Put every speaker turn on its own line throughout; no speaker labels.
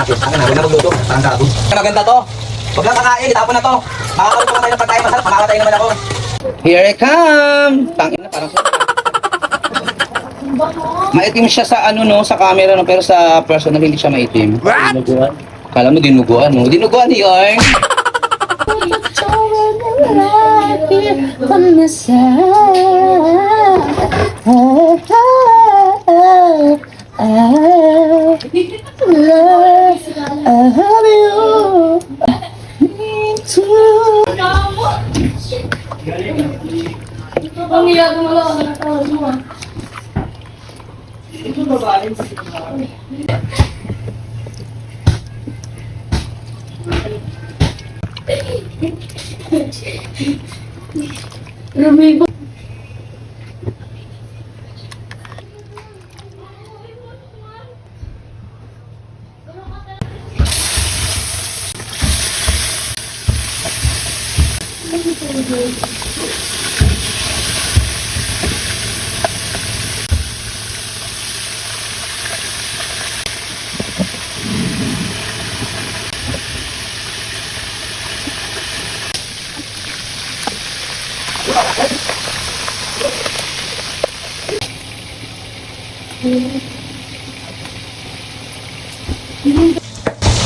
natin. Ang na magluto. Parang gago. Maganda to. Huwag lang kakain, itapon na to. Makakaluto ka tayo ng pagkain masarap. Makakatay naman ako. Here I come! Tangin na, parang sarap. Maitim siya sa ano no, sa camera no, pero sa personal hindi siya maitim.
What?
Kala mo dinuguan no? Dinuguan yun!
From the side, I love you. Me too. Lumigo.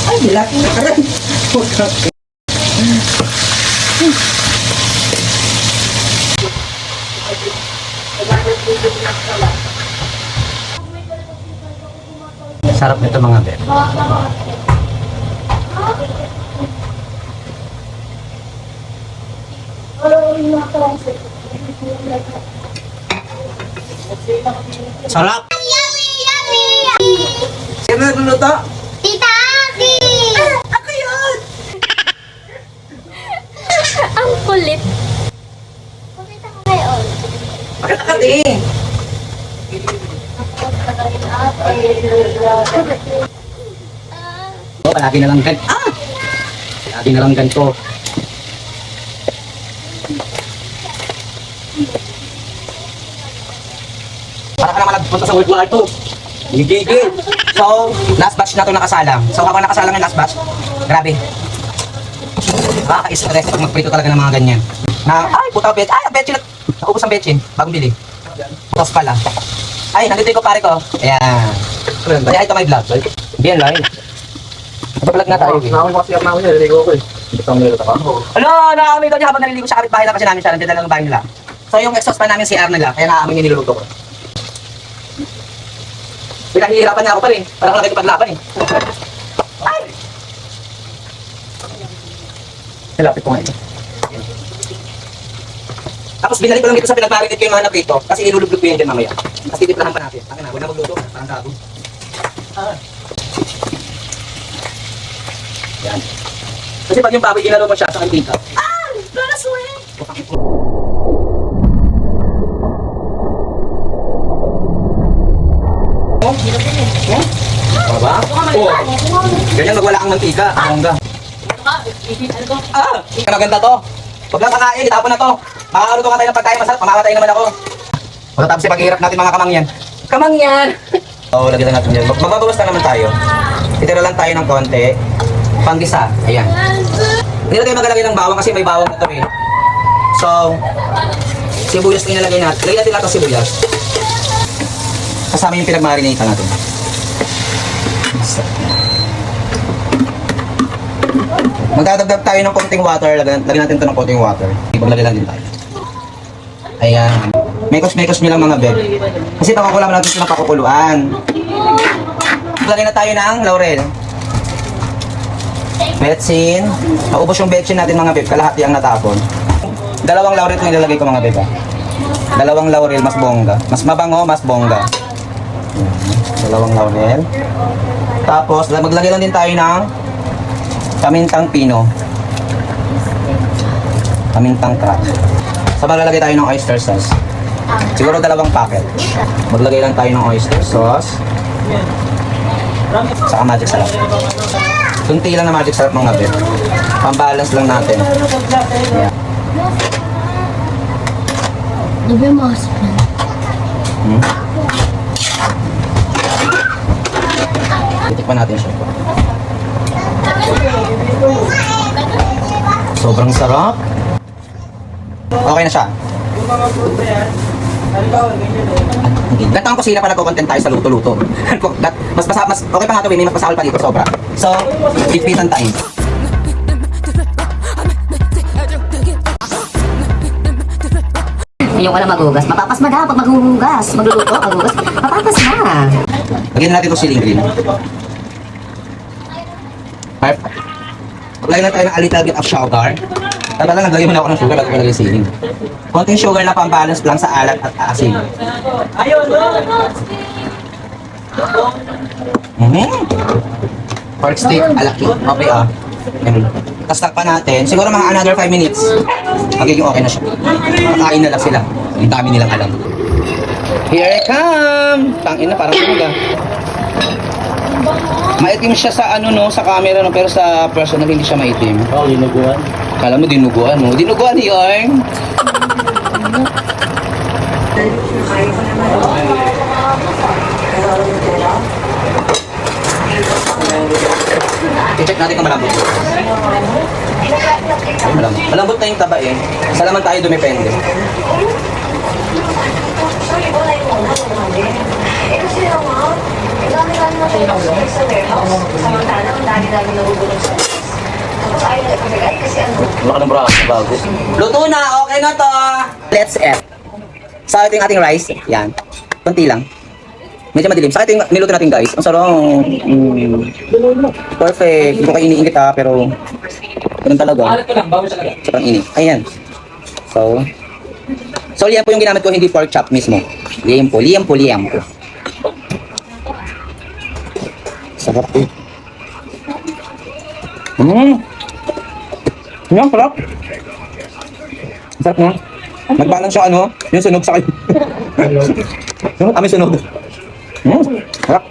Ay, laki na ka rin. Sarap nito mga beb. Sarap! Sino nagluluto?
Tita Aki!
Ako yun!
Ang kulit. Kulit ako ngayon.
Bakit nakati? Oh, palagi na lang ganito. Ah! Palagi na lang ganito. Para ka naman nagpunta sa World War II. Gigigil. So, last batch na ito nakasalang. So, habang nakasalang yung last batch, grabe. Nakaka-stress pag magprito talaga ng mga ganyan. Na, ay, puta, betchin. Ay, betchin. Naubos ang betchin. Bagong bili. Putas pala. Ay, nandito yung pare ko. Ayan. Kaya ito may vlog. Hindi yan, Loy. Nagpa-vlog na tayo.
Nakakong kasi ako namin, naliligo ko eh. Hindi kang meron ako.
Ano, nakaamoy daw niya habang naliligo sa kapitbahay lang kasi namin siya. Nandiyan lang ang bahay nila. So, yung exhaust fan namin CR nila. Kaya nakaamoy yung niluluto ko. Pinahihirapan niya ako pa rin. Parang ako nakikipaglaban eh. Ay! Nilapit ko nga ito. Tapos binalik ko lang dito sa pinag-marinate ko yung manok dito. Kasi ilulublog ko yan dyan mamaya. Tapos titiplahan pa natin. Akin na, huwag na magluto. Parang gago. Yan. Kasi pag yung baboy ginalo mo siya sa kantinta. Ah! Galas mo eh! Oh, ba? Oh. Ganyan magwala kang mantika, bongga. Ah, maganda to. Huwag lang kakain, itapon na to. Makakaluto ka tayo ng pagkain masarap, mamakatay naman ako. Pagkatapos sa paghihirap natin mga kamangyan. Kamangyan! Oo, lagyan natin yan. Magbabawas na naman tayo. Itira lang tayo ng konti. Panggisa, ayan. Hindi na tayo magalagay ng bawang kasi may bawang na to eh. So, sibuyas na ilalagay natin. Lagyan natin lahat ng sibuyas. Kasama yung pinag-marinate natin. Magdadagdag tayo ng konting water. Lagyan natin ito ng konting water. Ipaglagay lang din tayo. Ayan. Mekos-mekos nyo lang mga beb. Kasi pakukulang natin ito ng pakukuluan. Lagyan na tayo ng laurel. Betsin. Naubos yung betsin natin mga beb. Kalahati ang natapon. Dalawang laurel ito nilalagay ko mga beb. Dalawang laurel, mas bongga. Mas mabango, mas bongga. Dalawang laurel. Tapos, maglagay lang din tayo ng pamintang pino. Pamintang crack. So, maglalagay tayo ng oyster sauce. Siguro 2 packet. Maglagay lang tayo ng oyster sauce. Saka magic sarap. Kunti lang na magic sarap mga beb. Pambalance lang natin. Yeah.
Diba yung mga spoon?
Titikman natin siya. Sobrang sarap. Okay na siya. Ganito ang kusina pa nagko-content tayo sa luto-luto. mas okay pa nga ito, may mas pasakal pa dito, sobra. So, pipitan tayo.
Yung wala maghugas, mapapas na pag maghuhugas. Magluluto, maghugas, mapapas na.
Lagyan natin itong ceiling green. Perfect. Lagyan na tayo ng a little bit of sugar. Talaga naglagay mo na ako ng sugar bago ko lagay ceiling. Konting sugar na pang-balance lang sa alat at asin. Pork steak, alaki. Okay ah. Ganun. Tapos takpan natin. Siguro mga another 5 minutes. Magiging okay na siya. Kakain na lang sila. Ang dami nilang alam. Here I come! Tangin na, parang sunog ah. Maitim siya sa ano no, sa camera no, pero sa personal hindi siya maitim.
Oo, linuguan.
Kala mo dinuguan mo. Dinuguan yun. I-check natin kung malambot. Ay, malambot. Malambot na yung taba eh. Sa laman tayo dumepende.
Laki ng braso, bago.
Luto na! Okay na to! Let's eat. So, ito yung ating rice. Yan. Kunti lang. Medyo madilim. Sa ito yung niluto natin guys. Ang sarap. Perfect. Hindi ko kayo iniingit ha, pero ganun talaga. Sobrang init. Ayan. So, liempo yung ginamit ko, hindi pork chop mismo. Liempo. Sarap eh. Yan, sarap. Sarap nga. Nag-balance siya ano, yung sunog sa kayo. Yung amin sunog. Sarap.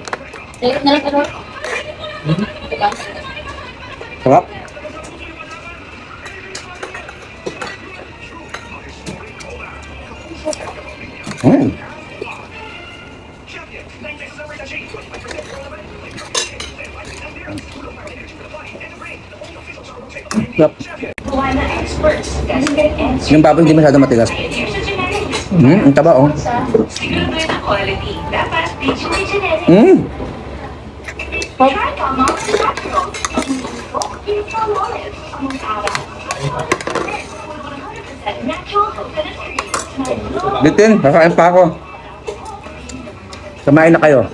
Sarap. Sarap. Yung baboy hindi masyado matigas. Ang taba oh. Bitin, kakain pa ako. Samain na kayo.